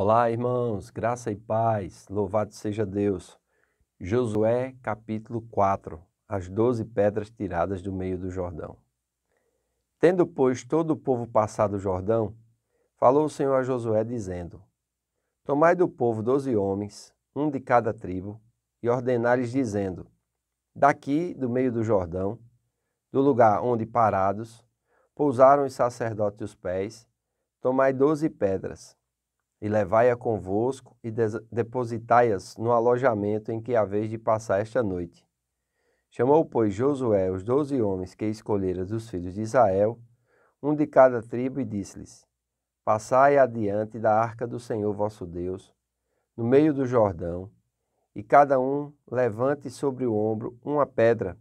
Olá, irmãos, graça e paz, louvado seja Deus. Josué, capítulo 4, as 12 pedras tiradas do meio do Jordão. Tendo, pois, todo o povo passado o Jordão, falou o Senhor a Josué, dizendo: Tomai do povo 12 homens, um de cada tribo, e ordenai-lhes, dizendo: Daqui, do meio do Jordão, do lugar onde parados, pousaram os sacerdotes os pés, tomai 12 pedras, e levai-a convosco e depositai-as no alojamento em que haveis de passar esta noite. Chamou, pois, Josué os 12 homens que escolhera dos filhos de Israel, um de cada tribo, e disse-lhes: Passai adiante da arca do Senhor vosso Deus, no meio do Jordão, e cada um levante sobre o ombro uma pedra,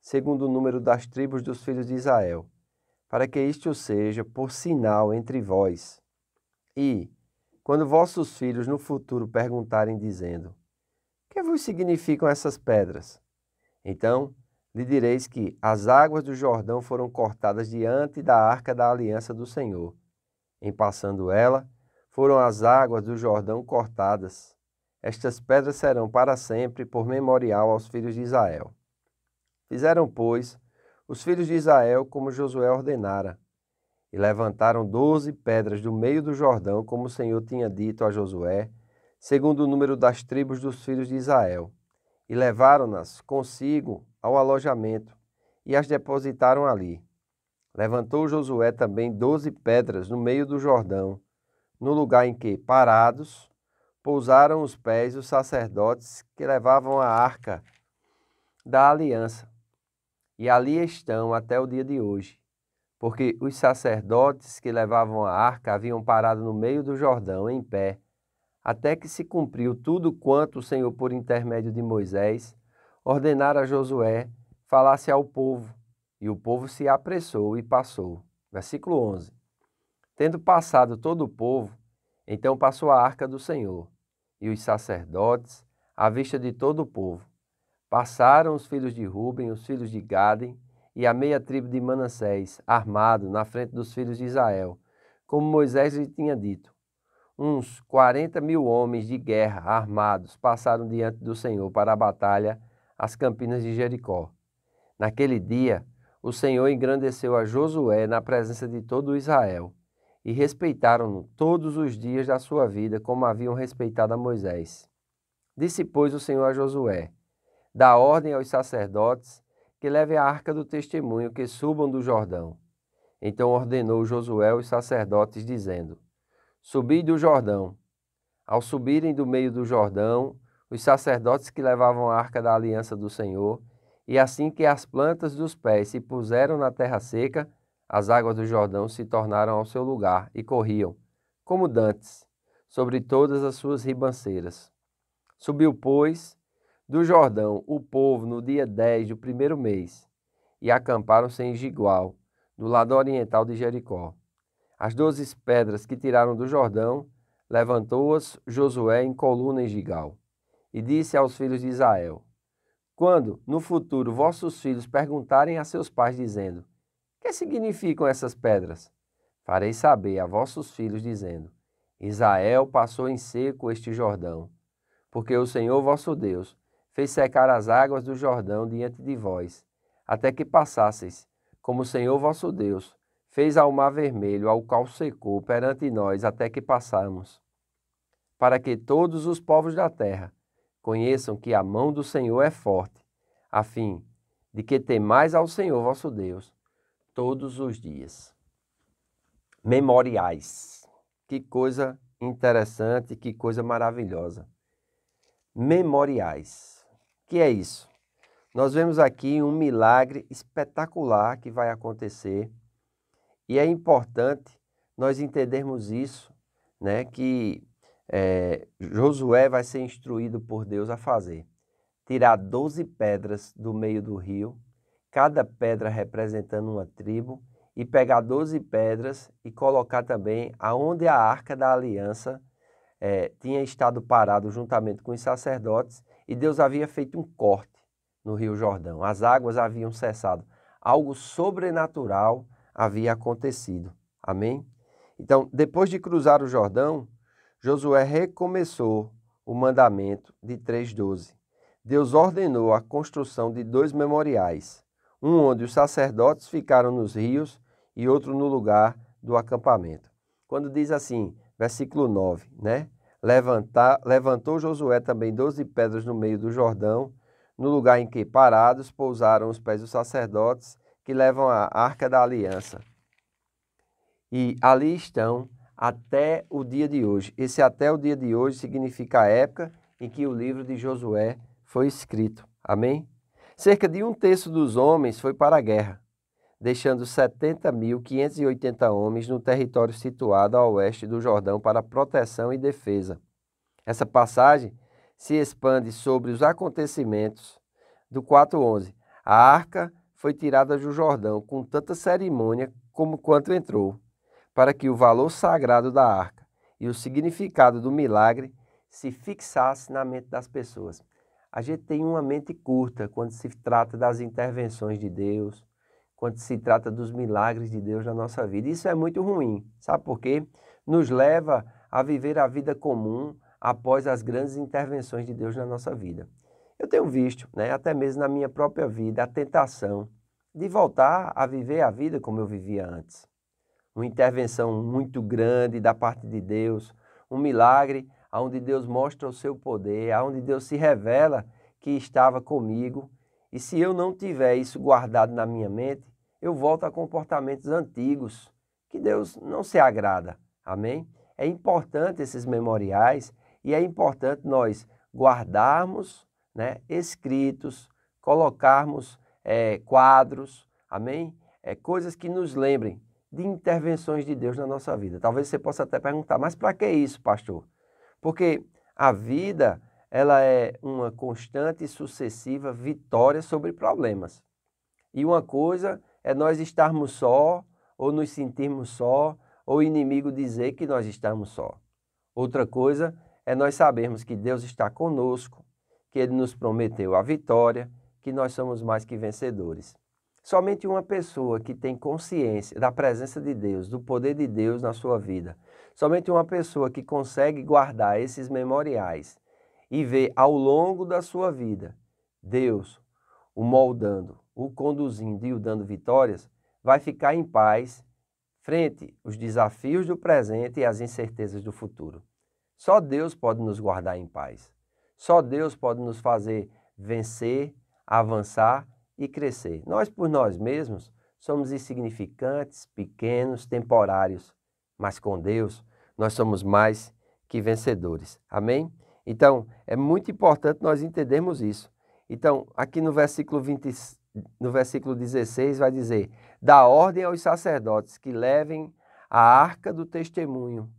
segundo o número das tribos dos filhos de Israel, para que isto seja por sinal entre vós. E, quando vossos filhos no futuro perguntarem, dizendo: Que vos significam essas pedras? Então lhe direis que as águas do Jordão foram cortadas diante da arca da aliança do Senhor. Em passando ela, foram as águas do Jordão cortadas. Estas pedras serão para sempre por memorial aos filhos de Israel. Fizeram, pois, os filhos de Israel como Josué ordenara, e levantaram 12 pedras do meio do Jordão, como o Senhor tinha dito a Josué, segundo o número das tribos dos filhos de Israel, e levaram-nas consigo ao alojamento, e as depositaram ali. Levantou Josué também 12 pedras no meio do Jordão, no lugar em que, parados, pousaram os pés os sacerdotes que levavam a arca da aliança, e ali estão até o dia de hoje, porque os sacerdotes que levavam a arca haviam parado no meio do Jordão, em pé, até que se cumpriu tudo quanto o Senhor, por intermédio de Moisés, ordenara a Josué, falasse ao povo, e o povo se apressou e passou. Versículo 11. Tendo passado todo o povo, então passou a arca do Senhor, e os sacerdotes, à vista de todo o povo. Passaram os filhos de Ruben, os filhos de Gade, e a meia tribo de Manassés, armado na frente dos filhos de Israel, como Moisés lhe tinha dito. Uns 40.000 homens de guerra armados passaram diante do Senhor para a batalha às campinas de Jericó. Naquele dia, o Senhor engrandeceu a Josué na presença de todo Israel, e respeitaram-no todos os dias da sua vida, como haviam respeitado a Moisés. Disse, pois, o Senhor a Josué: Dá ordem aos sacerdotes que levem a arca do testemunho, que subam do Jordão. Então ordenou Josué aos sacerdotes, dizendo: Subi do Jordão. Ao subirem do meio do Jordão, os sacerdotes que levavam a arca da aliança do Senhor, e assim que as plantas dos pés se puseram na terra seca, as águas do Jordão se tornaram ao seu lugar e corriam, como dantes, sobre todas as suas ribanceiras. Subiu, pois, do Jordão o povo no dia 10 do primeiro mês, e acamparam-se em Gilgal, do lado oriental de Jericó. As 12 pedras que tiraram do Jordão, levantou-as Josué em coluna em Gilgal, e disse aos filhos de Israel: Quando, no futuro, vossos filhos perguntarem a seus pais, dizendo: Que significam essas pedras? Farei saber a vossos filhos, dizendo: Israel passou em seco este Jordão, porque o Senhor vosso Deus fez secar as águas do Jordão diante de vós, até que passasseis, como o Senhor vosso Deus fez ao mar vermelho, ao qual secou perante nós até que passamos, para que todos os povos da terra conheçam que a mão do Senhor é forte, a fim de que temais ao Senhor vosso Deus todos os dias. Memoriais. Que coisa interessante, que coisa maravilhosa. Memoriais. O que é isso? Nós vemos aqui um milagre espetacular que vai acontecer, e é importante nós entendermos isso, né, que Josué vai ser instruído por Deus a fazer. Tirar 12 pedras do meio do rio, cada pedra representando uma tribo, e pegar 12 pedras e colocar também aonde a arca da aliança tinha estado parado juntamente com os sacerdotes, e Deus havia feito um corte no Rio Jordão. As águas haviam cessado. Algo sobrenatural havia acontecido. Amém? Então, depois de cruzar o Jordão, Josué recomeçou o mandamento de 3:12. Deus ordenou a construção de 2 memoriais, um onde os sacerdotes ficaram nos rios e outro no lugar do acampamento. Quando diz assim, versículo 9, né? Levantou Josué também 12 pedras no meio do Jordão, no lugar em que parados pousaram os pés dos sacerdotes que levam a arca da aliança. E ali estão até o dia de hoje. Esse até o dia de hoje significa a época em que o livro de Josué foi escrito. Amém? Cerca de 1/3 dos homens foi para a guerra, deixando 70.580 homens no território situado a oeste do Jordão para proteção e defesa. Essa passagem se expande sobre os acontecimentos do 4:11. A arca foi tirada do Jordão com tanta cerimônia como quanto entrou, para que o valor sagrado da arca e o significado do milagre se fixasse na mente das pessoas. A gente tem uma mente curta quando se trata das intervenções de Deus, quando se trata dos milagres de Deus na nossa vida. Isso é muito ruim, sabe por quê? Nos leva a viver a vida comum após as grandes intervenções de Deus na nossa vida. Eu tenho visto, até mesmo na minha própria vida, a tentação de voltar a viver a vida como eu vivia antes. Uma intervenção muito grande da parte de Deus, um milagre onde Deus mostra o seu poder, onde Deus se revela que estava comigo. E se eu não tiver isso guardado na minha mente, eu volto a comportamentos antigos, que Deus não se agrada. Amém? É importante esses memoriais e é importante nós guardarmos, escritos, colocarmos quadros, amém? Coisas que nos lembrem de intervenções de Deus na nossa vida. Talvez você possa até perguntar, mas para que isso, pastor? Porque a vida, ela é uma constante e sucessiva vitória sobre problemas. E uma coisa é nós estarmos só, ou nos sentirmos só, ou o inimigo dizer que nós estamos só. Outra coisa é nós sabermos que Deus está conosco, que Ele nos prometeu a vitória, que nós somos mais que vencedores. Somente uma pessoa que tem consciência da presença de Deus, do poder de Deus na sua vida, somente uma pessoa que consegue guardar esses memoriais e ver ao longo da sua vida Deus o moldando, o conduzindo e o dando vitórias, vai ficar em paz frente aos desafios do presente e às incertezas do futuro. Só Deus pode nos guardar em paz. Só Deus pode nos fazer vencer, avançar e crescer. Nós, por nós mesmos, somos insignificantes, pequenos, temporários, mas com Deus nós somos mais que vencedores. Amém? Então, é muito importante nós entendermos isso. Então, aqui no versículo 16 vai dizer, dá ordem aos sacerdotes que levem a arca do testemunho,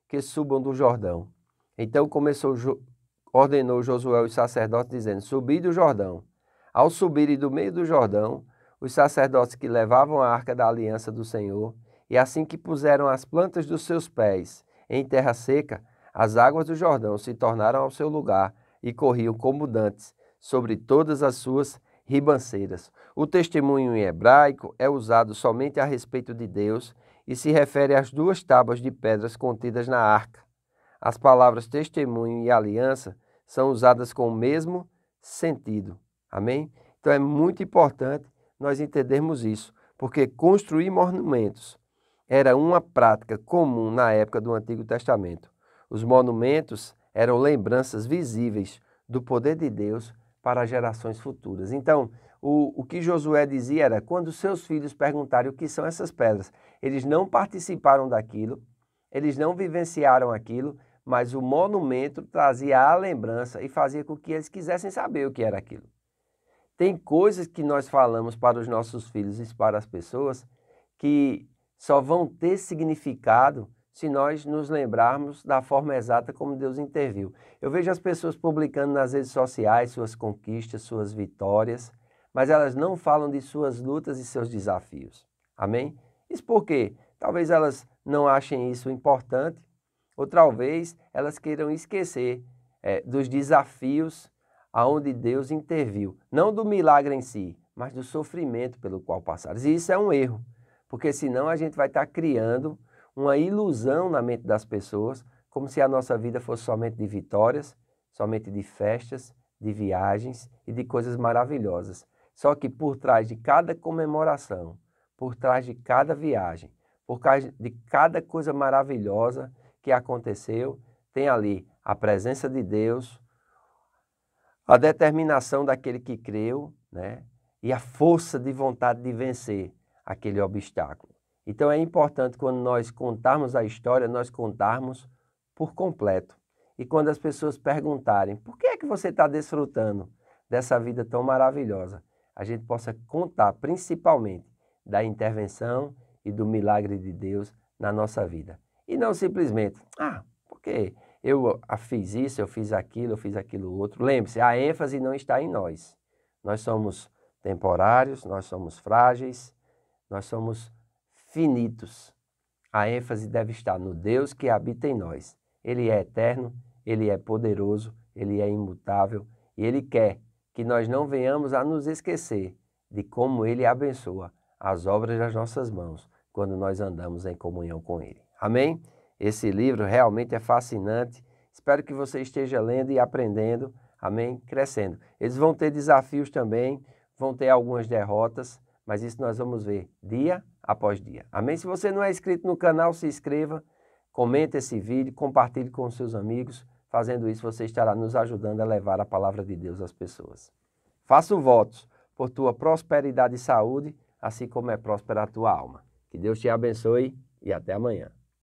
que subam do Jordão. Então ordenou Josué os sacerdotes, dizendo, subi do Jordão. Ao subirem do meio do Jordão, os sacerdotes que levavam a arca da aliança do Senhor, e assim que puseram as plantas dos seus pés em terra seca, as águas do Jordão se tornaram ao seu lugar e corriam como dantes sobre todas as suas ribanceiras. O testemunho em hebraico é usado somente a respeito de Deus e se refere às 2 tábuas de pedras contidas na arca. As palavras testemunho e aliança são usadas com o mesmo sentido. Amém? Então é muito importante nós entendermos isso, porque construir monumentos era uma prática comum na época do Antigo Testamento. Os monumentos eram lembranças visíveis do poder de Deus para gerações futuras. Então, o que Josué dizia era, quando seus filhos perguntarem o que são essas pedras, eles não participaram daquilo, eles não vivenciaram aquilo, mas o monumento trazia a lembrança e fazia com que eles quisessem saber o que era aquilo. Tem coisas que nós falamos para os nossos filhos e para as pessoas que só vão ter significado se nós nos lembrarmos da forma exata como Deus interviu. Eu vejo as pessoas publicando nas redes sociais suas conquistas, suas vitórias, mas elas não falam de suas lutas e seus desafios. Amém? Isso por quê? Talvez elas não achem isso importante, ou talvez elas queiram esquecer dos desafios aonde Deus interviu. Não do milagre em si, mas do sofrimento pelo qual passaram. E isso é um erro, porque senão a gente vai estar criando uma ilusão na mente das pessoas como se a nossa vida fosse somente de vitórias, somente de festas, de viagens e de coisas maravilhosas. Só que por trás de cada comemoração, por trás de cada viagem, por trás de cada coisa maravilhosa que aconteceu, tem ali a presença de Deus, a determinação daquele que creu, né? E a força de vontade de vencer aquele obstáculo. Então é importante quando nós contarmos a história, nós contarmos por completo. E quando as pessoas perguntarem, por que é que você está desfrutando dessa vida tão maravilhosa? A gente possa contar principalmente da intervenção e do milagre de Deus na nossa vida. E não simplesmente, porque eu fiz isso, eu fiz aquilo outro. Lembre-se, a ênfase não está em nós. Nós somos temporários, nós somos frágeis, nós somos finitos. A ênfase deve estar no Deus que habita em nós. Ele é eterno, Ele é poderoso, Ele é imutável e Ele quer que nós não venhamos a nos esquecer de como Ele abençoa as obras das nossas mãos quando nós andamos em comunhão com Ele. Amém? Esse livro realmente é fascinante. Espero que você esteja lendo e aprendendo, amém? Crescendo. Eles vão ter desafios também, vão ter algumas derrotas, mas isso nós vamos ver dia após dia. Amém? Se você não é inscrito no canal, se inscreva, comente esse vídeo, compartilhe com seus amigos. Fazendo isso, você estará nos ajudando a levar a palavra de Deus às pessoas. Faço votos por tua prosperidade e saúde, assim como é próspera a tua alma. Que Deus te abençoe e até amanhã.